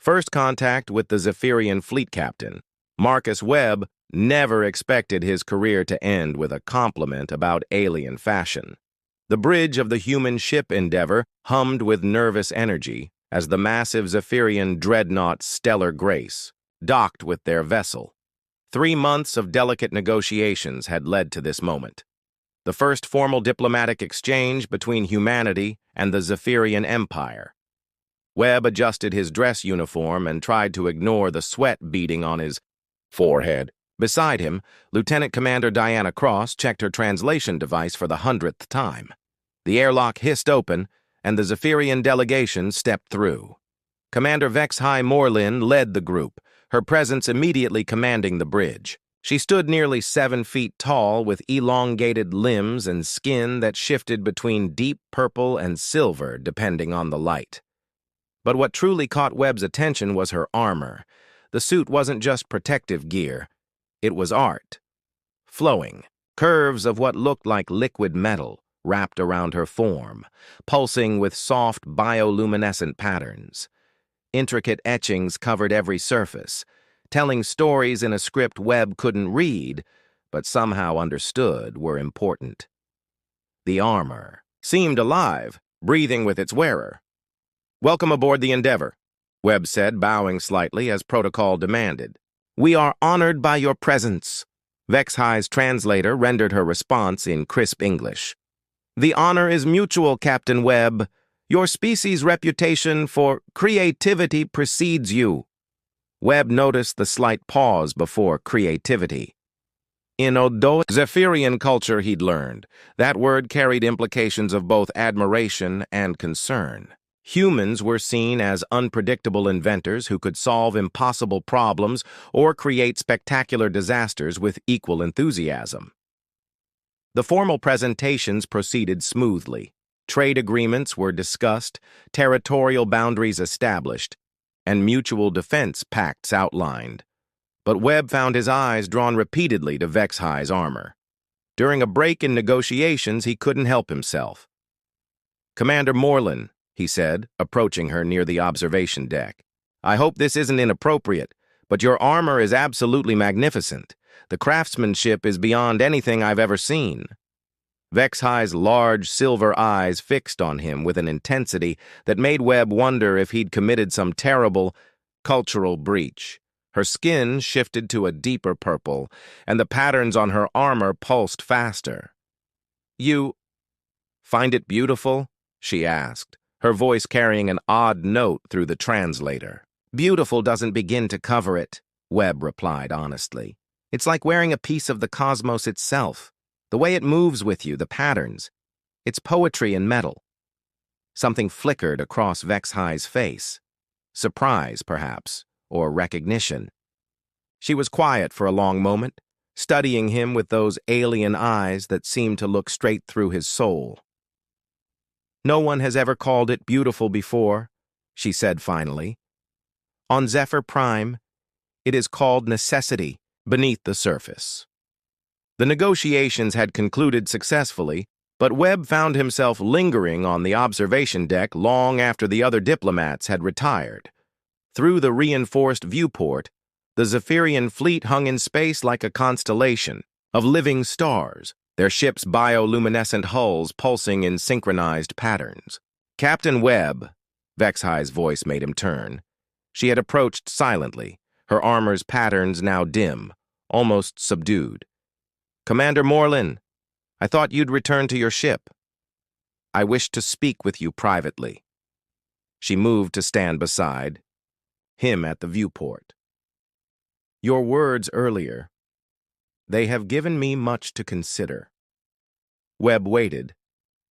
First contact with the Zephyrian fleet captain, Marcus Webb never expected his career to end with a compliment about alien fashion. The bridge of the human ship Endeavor hummed with nervous energy as the massive Zephyrian dreadnought Stellar Grace docked with their vessel. 3 months of delicate negotiations had led to this moment. The first formal diplomatic exchange between humanity and the Zephyrian Empire. Webb adjusted his dress uniform and tried to ignore the sweat beading on his forehead. Beside him, Lieutenant Commander Diana Cross checked her translation device for the 100th time. The airlock hissed open, and the Zephyrian delegation stepped through. Commander HFY Morlin led the group, her presence immediately commanding the bridge. She stood nearly 7 feet tall with elongated limbs and skin that shifted between deep purple and silver depending on the light. But what truly caught Webb's attention was her armor. The suit wasn't just protective gear. It was art. Flowing, curves of what looked like liquid metal wrapped around her form, pulsing with soft bioluminescent patterns. Intricate etchings covered every surface, telling stories in a script Webb couldn't read, but somehow understood were important. The armor seemed alive, breathing with its wearer. "Welcome aboard the Endeavor," Webb said, bowing slightly as protocol demanded. "We are honored by your presence," HFY's translator rendered her response in crisp English. "The honor is mutual, Captain Webb. Your species' reputation for creativity precedes you." Webb noticed the slight pause before creativity. In Zephyrian culture, he'd learned, that word carried implications of both admiration and concern. Humans were seen as unpredictable inventors who could solve impossible problems or create spectacular disasters with equal enthusiasm. The formal presentations proceeded smoothly. Trade agreements were discussed, territorial boundaries established, and mutual defense pacts outlined. But Webb found his eyes drawn repeatedly to HFY's armor. During a break in negotiations, he couldn't help himself. "Commander Morlin," he said, approaching her near the observation deck, "I hope this isn't inappropriate, but your armor is absolutely magnificent. The craftsmanship is beyond anything I've ever seen." HFY's large silver eyes fixed on him with an intensity that made Webb wonder if he'd committed some terrible cultural breach. Her skin shifted to a deeper purple, and the patterns on her armor pulsed faster. "You find it beautiful?" she asked, her voice carrying an odd note through the translator. "Beautiful doesn't begin to cover it," Webb replied honestly. "It's like wearing a piece of the cosmos itself. The way it moves with you, the patterns. It's poetry in metal." Something flickered across HFY's face. Surprise, perhaps, or recognition. She was quiet for a long moment, studying him with those alien eyes that seemed to look straight through his soul. "No one has ever called it beautiful before," she said finally. "On Zephyr Prime, it is called necessity beneath the surface." The negotiations had concluded successfully, but Webb found himself lingering on the observation deck long after the other diplomats had retired. Through the reinforced viewport, the Zephyrian fleet hung in space like a constellation of living stars, their ships' bioluminescent hulls pulsing in synchronized patterns. "Captain Webb," HFY's voice made him turn. She had approached silently, her armor's patterns now dim, almost subdued. "Commander Morlin, I thought you'd return to your ship. I wish to speak with you privately." She moved to stand beside him at the viewport. "Your words earlier, they have given me much to consider." Webb waited,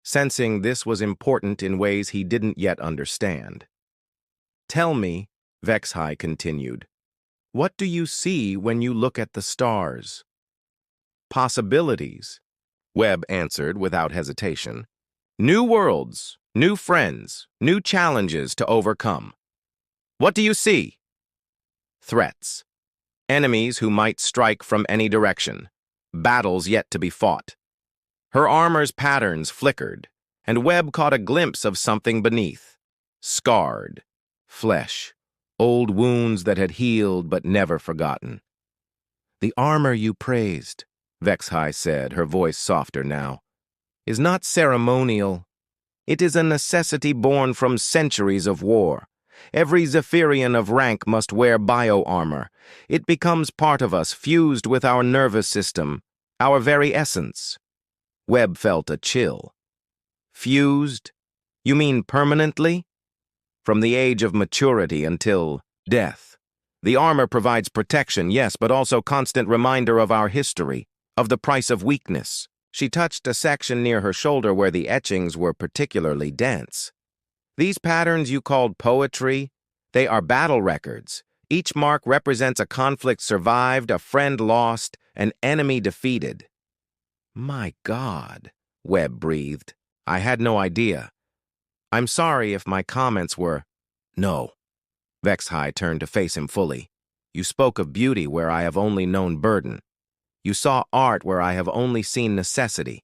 sensing this was important in ways he didn't yet understand. "Tell me," HFY continued, "what do you see when you look at the stars?" "Possibilities," Webb answered without hesitation. "New worlds, new friends, new challenges to overcome." "What do you see?" "Threats. Enemies who might strike from any direction. Battles yet to be fought." Her armor's patterns flickered, and Webb caught a glimpse of something beneath. Scarred, flesh, old wounds that had healed but never forgotten. "The armor you praised," Vexhai said, her voice softer now, "is not ceremonial. It is a necessity born from centuries of war. Every Zephyrian of rank must wear bio-armor. It becomes part of us, fused with our nervous system, our very essence." Webb felt a chill. Fused? You mean permanently? From the age of maturity until death. The armor provides protection, yes, but also constant reminder of our history, of the price of weakness. She touched a section near her shoulder where the etchings were particularly dense. "These patterns you called poetry, they are battle records. Each mark represents a conflict survived, a friend lost, an enemy defeated." "My God," Webb breathed. "I had no idea. I'm sorry if my comments were—" "No." Vexhai turned to face him fully. "You spoke of beauty where I have only known burden. You saw art where I have only seen necessity.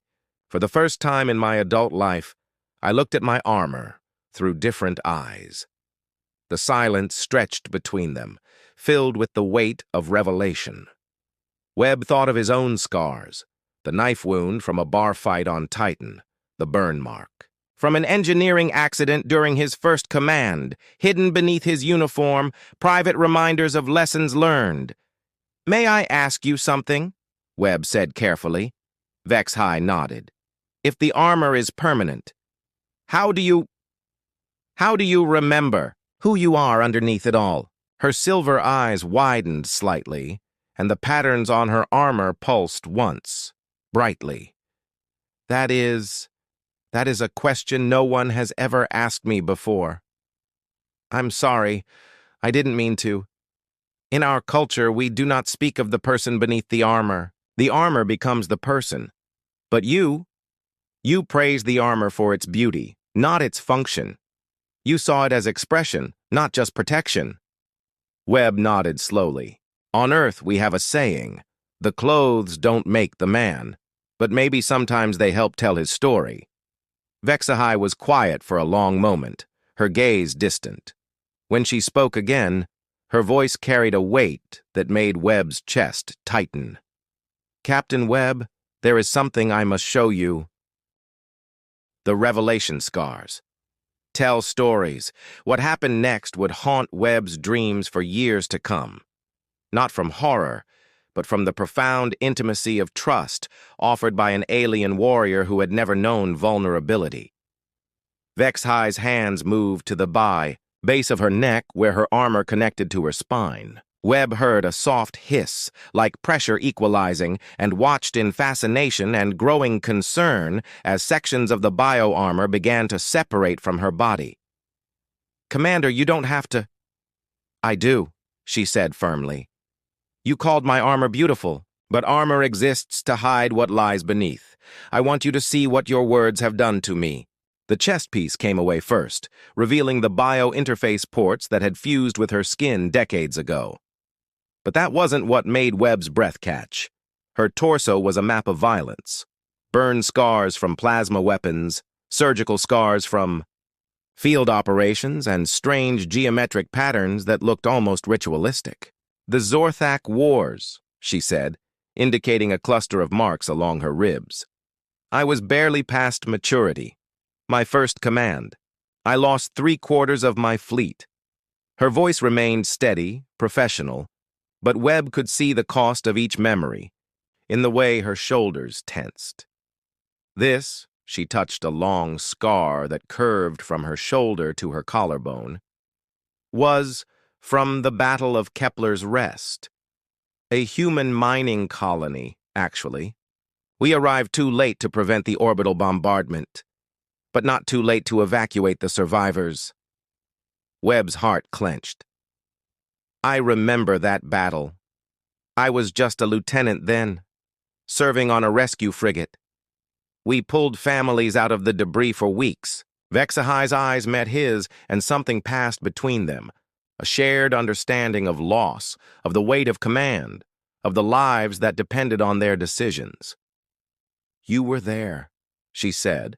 For the first time in my adult life, I looked at my armor through different eyes." The silence stretched between them, filled with the weight of revelation. Webb thought of his own scars, the knife wound from a bar fight on Titan, the burn mark. From an engineering accident during his first command, hidden beneath his uniform, private reminders of lessons learned. "May I ask you something?" Webb said carefully. Vexhai nodded. "If the armor is permanent, how do you remember who you are underneath it all?" Her silver eyes widened slightly, and the patterns on her armor pulsed once, brightly. That is a question no one has ever asked me before. I'm sorry, I didn't mean to. In our culture, we do not speak of the person beneath the armor. The armor becomes the person. But you praise the armor for its beauty, not its function. You saw it as expression, not just protection." Webb nodded slowly. "On Earth, we have a saying, the clothes don't make the man, but maybe sometimes they help tell his story." Vexhai was quiet for a long moment, her gaze distant. When she spoke again, her voice carried a weight that made Webb's chest tighten. "Captain Webb, there is something I must show you." The revelation scars. Tell stories. What happened next would haunt Webb's dreams for years to come. Not from horror, but from the profound intimacy of trust offered by an alien warrior who had never known vulnerability. Vexhai's hands moved to the base of her neck where her armor connected to her spine. Webb heard a soft hiss, like pressure equalizing, and watched in fascination and growing concern as sections of the bio-armor began to separate from her body. "Commander, you don't have to—" "I do," she said firmly. "You called my armor beautiful, but armor exists to hide what lies beneath. I want you to see what your words have done to me." The chest piece came away first, revealing the bio-interface ports that had fused with her skin decades ago. But that wasn't what made Webb's breath catch. Her torso was a map of violence. Burn scars from plasma weapons, surgical scars from field operations, and strange geometric patterns that looked almost ritualistic. "The Zorthak Wars," she said, indicating a cluster of marks along her ribs. "I was barely past maturity. My first command. I lost 3/4 of my fleet." Her voice remained steady, professional, but Webb could see the cost of each memory, in the way her shoulders tensed. This, she touched a long scar that curved from her shoulder to her collarbone, was from the Battle of Kepler's Rest. A human mining colony, actually. We arrived too late to prevent the orbital bombardment, but not too late to evacuate the survivors. Webb's heart clenched. "I remember that battle. I was just a lieutenant then, serving on a rescue frigate. We pulled families out of the debris for weeks." Vexhai's eyes met his, and something passed between them, a shared understanding of loss, of the weight of command, of the lives that depended on their decisions. "You were there," she said.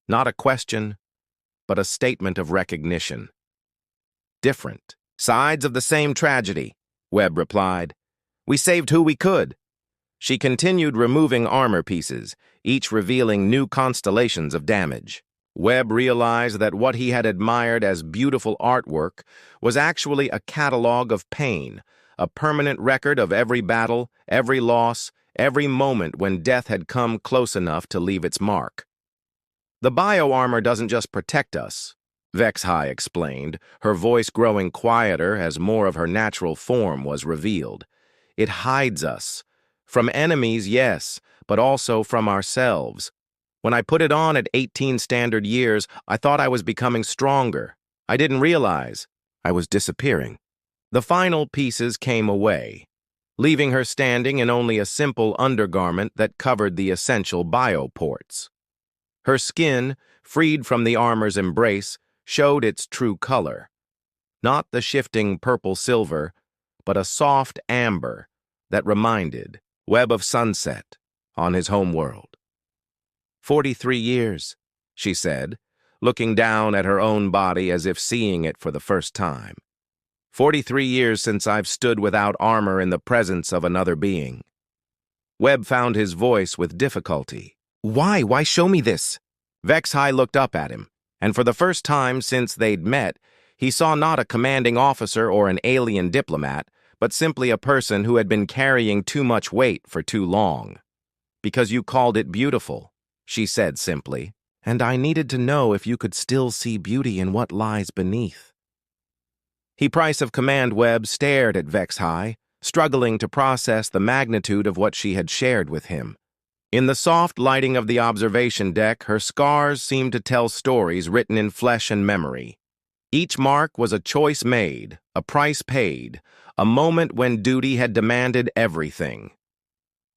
Not a question, but a statement of recognition. Different, Sides of the same tragedy, Webb replied. We saved who we could. She continued removing armor pieces, each revealing new constellations of damage. Webb realized that what he had admired as beautiful artwork was actually a catalog of pain, a permanent record of every battle, every loss, every moment when death had come close enough to leave its mark. The bio-armor doesn't just protect us, Vexhai explained, her voice growing quieter as more of her natural form was revealed. It hides us. From enemies, yes, but also from ourselves. When I put it on at 18 standard years, I thought I was becoming stronger. I didn't realize I was disappearing. The final pieces came away, leaving her standing in only a simple undergarment that covered the essential bioports. Her skin, freed from the armor's embrace, showed its true color. Not the shifting purple-silver, but a soft amber that reminded Webb of sunset on his home world. 43 years, she said, looking down at her own body as if seeing it for the first time. 43 years since I've stood without armor in the presence of another being. Webb found his voice with difficulty. Why? Why show me this? Vexhai looked up at him, and for the first time since they'd met, he saw not a commanding officer or an alien diplomat, but simply a person who had been carrying too much weight for too long. Because you called it beautiful, she said simply, and I needed to know if you could still see beauty in what lies beneath. He Price of Command Webb stared at Vexhai, struggling to process the magnitude of what she had shared with him. In the soft lighting of the observation deck, her scars seemed to tell stories written in flesh and memory. Each mark was a choice made, a price paid, a moment when duty had demanded everything.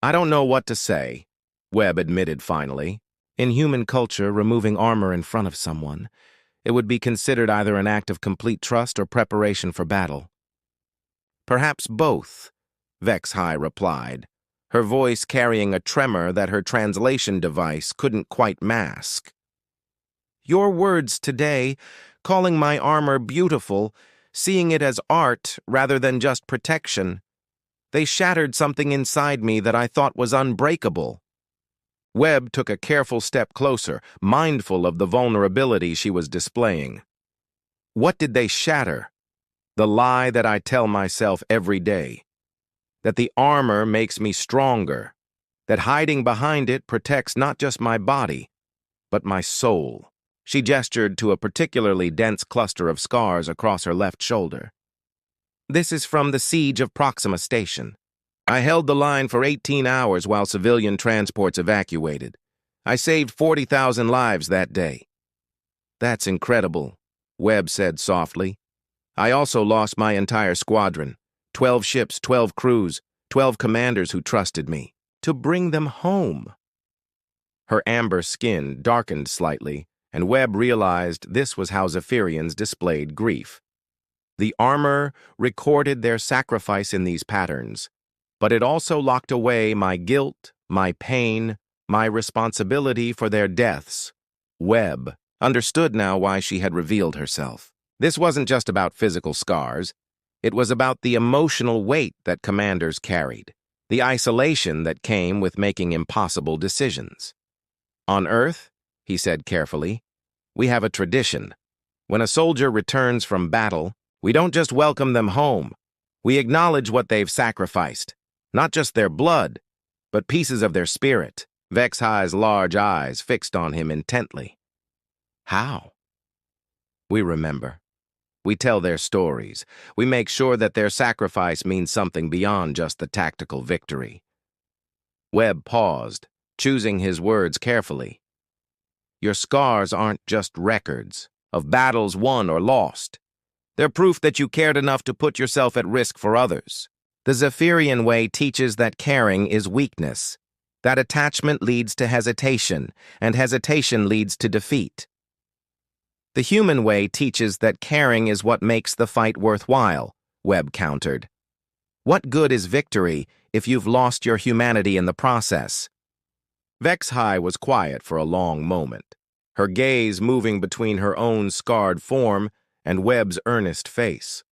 I don't know what to say, Webb admitted finally. In human culture, removing armor in front of someone, it would be considered either an act of complete trust or preparation for battle. Perhaps both, Vexhai replied, her voice carrying a tremor that her translation device couldn't quite mask. Your words today, calling my armor beautiful, seeing it as art rather than just protection, they shattered something inside me that I thought was unbreakable. Webb took a careful step closer, mindful of the vulnerability she was displaying. What did they shatter? The lie that I tell myself every day. That the armor makes me stronger. That hiding behind it protects not just my body, but my soul. She gestured to a particularly dense cluster of scars across her left shoulder. This is from the siege of Proxima Station. I held the line for 18 hours while civilian transports evacuated. I saved 40,000 lives that day. That's incredible, Webb said softly. I also lost my entire squadron, 12 ships, 12 crews, 12 commanders who trusted me, to bring them home. Her amber skin darkened slightly, and Webb realized this was how Zephyrians displayed grief. The armor recorded their sacrifice in these patterns, but it also locked away my guilt, my pain, my responsibility for their deaths. Webb understood now why she had revealed herself. This wasn't just about physical scars. It was about the emotional weight that commanders carried, the isolation that came with making impossible decisions. On Earth, he said carefully, we have a tradition. When a soldier returns from battle, we don't just welcome them home. We acknowledge what they've sacrificed. Not just their blood, but pieces of their spirit. Vexhai's large eyes fixed on him intently. How? We remember. We tell their stories. We make sure that their sacrifice means something beyond just the tactical victory. Webb paused, choosing his words carefully. Your scars aren't just records of battles won or lost. They're proof that you cared enough to put yourself at risk for others. The Zephyrian way teaches that caring is weakness, that attachment leads to hesitation, and hesitation leads to defeat. The human way teaches that caring is what makes the fight worthwhile, Webb countered. What good is victory if you've lost your humanity in the process? Vexhai was quiet for a long moment, her gaze moving between her own scarred form and Webb's earnest face.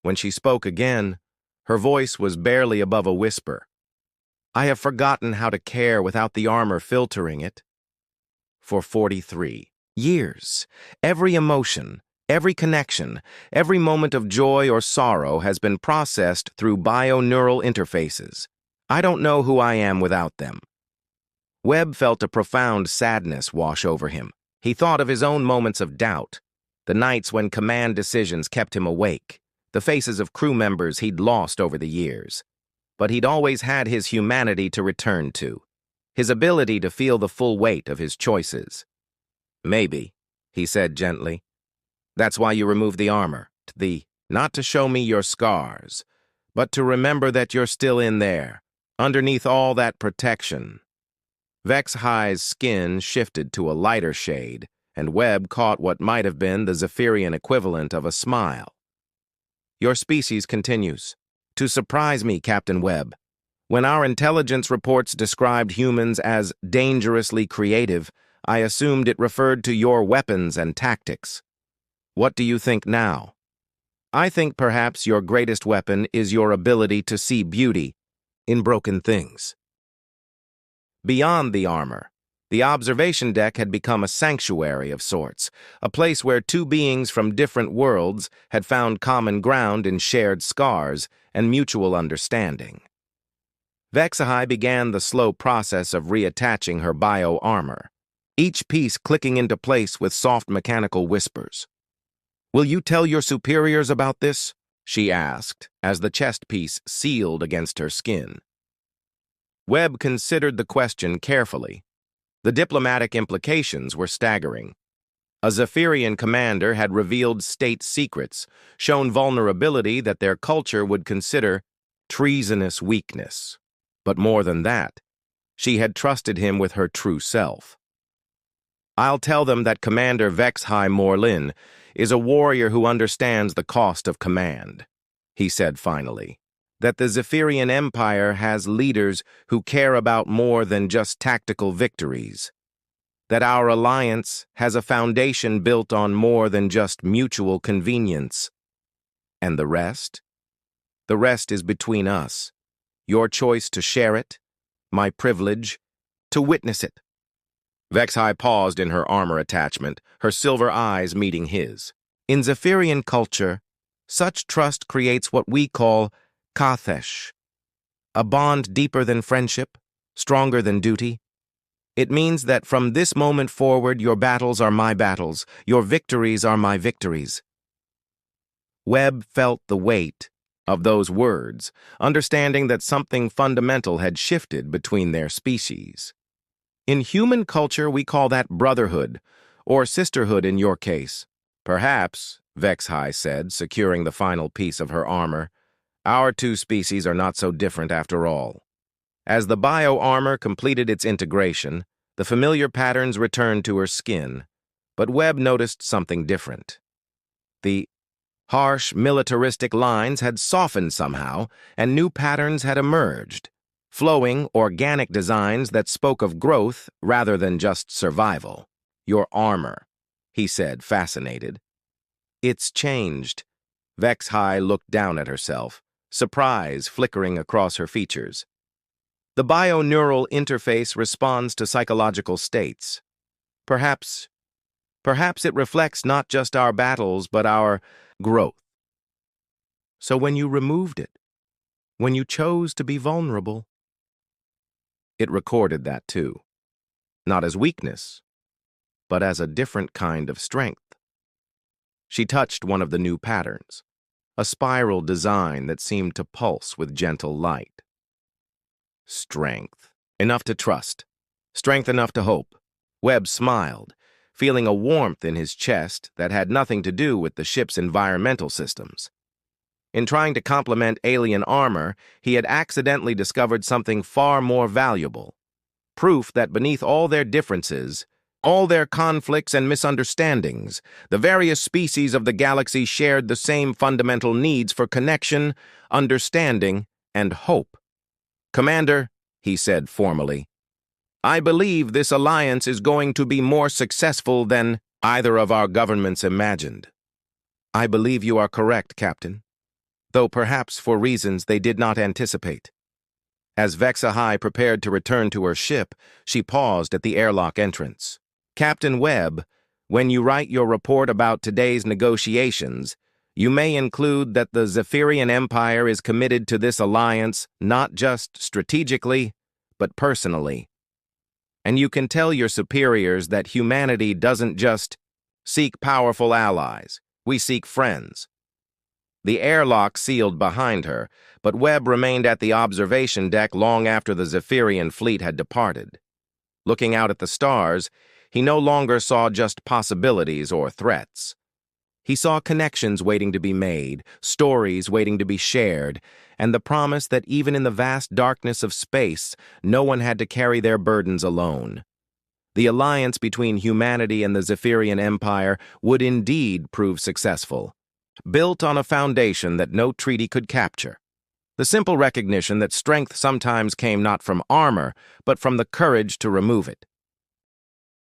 When she spoke again, her voice was barely above a whisper. I have forgotten how to care without the armor filtering it. For 43 years, every emotion, every connection, every moment of joy or sorrow has been processed through bio-neural interfaces. I don't know who I am without them. Webb felt a profound sadness wash over him. He thought of his own moments of doubt, the nights when command decisions kept him awake, the faces of crew members he'd lost over the years. But he'd always had his humanity to return to, his ability to feel the full weight of his choices. Maybe, he said gently. That's why you removed the armor, not to show me your scars, but to remember that you're still in there, underneath all that protection. Vex-High's skin shifted to a lighter shade, and Webb caught what might have been the Zephyrian equivalent of a smile. Your species continues to surprise me, Captain Webb. When our intelligence reports described humans as dangerously creative, I assumed it referred to your weapons and tactics. What do you think now? I think perhaps your greatest weapon is your ability to see beauty in broken things. Beyond the armor, the observation deck had become a sanctuary of sorts, a place where two beings from different worlds had found common ground in shared scars and mutual understanding. Vex-High began the slow process of reattaching her bio-armor, each piece clicking into place with soft mechanical whispers. Will you tell your superiors about this? She asked, as the chest piece sealed against her skin. Webb considered the question carefully. The diplomatic implications were staggering. A Zephyrian commander had revealed state secrets, shown vulnerability that their culture would consider treasonous weakness. But more than that, she had trusted him with her true self. I'll tell them that Commander Vex-High Morlin is a warrior who understands the cost of command, he said finally. That the Zephyrian Empire has leaders who care about more than just tactical victories. That our alliance has a foundation built on more than just mutual convenience. And the rest? The rest is between us. Your choice to share it, my privilege to witness it. Vex-High paused in her armor attachment, her silver eyes meeting his. In Zephyrian culture, such trust creates what we call Kathesh, a bond deeper than friendship, stronger than duty. It means that from this moment forward, your battles are my battles, your victories are my victories. Webb felt the weight of those words, understanding that something fundamental had shifted between their species. In human culture, we call that brotherhood, or sisterhood in your case. Perhaps, Vex-High said, securing the final piece of her armor, our two species are not so different after all. As the bio-armor completed its integration, the familiar patterns returned to her skin, but Webb noticed something different. The harsh, militaristic lines had softened somehow, and new patterns had emerged, flowing, organic designs that spoke of growth rather than just survival. Your armor, he said, fascinated. It's changed. Vex-High looked down at herself, surprise flickering across her features. The bio-neural interface responds to psychological states. Perhaps it reflects not just our battles, but our growth. So when you removed it, when you chose to be vulnerable, it recorded that too. Not as weakness, but as a different kind of strength. She touched one of the new patterns, a spiral design that seemed to pulse with gentle light. Strength. Enough to trust. Strength enough to hope. Webb smiled, feeling a warmth in his chest that had nothing to do with the ship's environmental systems. In trying to complement alien armor, he had accidentally discovered something far more valuable. Proof that beneath all their differences, all their conflicts and misunderstandings, the various species of the galaxy shared the same fundamental needs for connection, understanding, and hope. Commander, he said formally, I believe this alliance is going to be more successful than either of our governments imagined. I believe you are correct, Captain. though perhaps for reasons they did not anticipate. As Vexa High prepared to return to her ship, she paused at the airlock entrance. "Captain Webb, when you write your report about today's negotiations, you may include that the Zephyrian Empire is committed to this alliance not just strategically, but personally. And you can tell your superiors that humanity doesn't just seek powerful allies, we seek friends." The airlock sealed behind her, but Webb remained at the observation deck long after the Zephyrian fleet had departed. Looking out at the stars, he no longer saw just possibilities or threats. He saw connections waiting to be made, stories waiting to be shared, and the promise that even in the vast darkness of space, no one had to carry their burdens alone. The alliance between humanity and the Zephyrian Empire would indeed prove successful, built on a foundation that no treaty could capture. The simple recognition that strength sometimes came not from armor, but from the courage to remove it.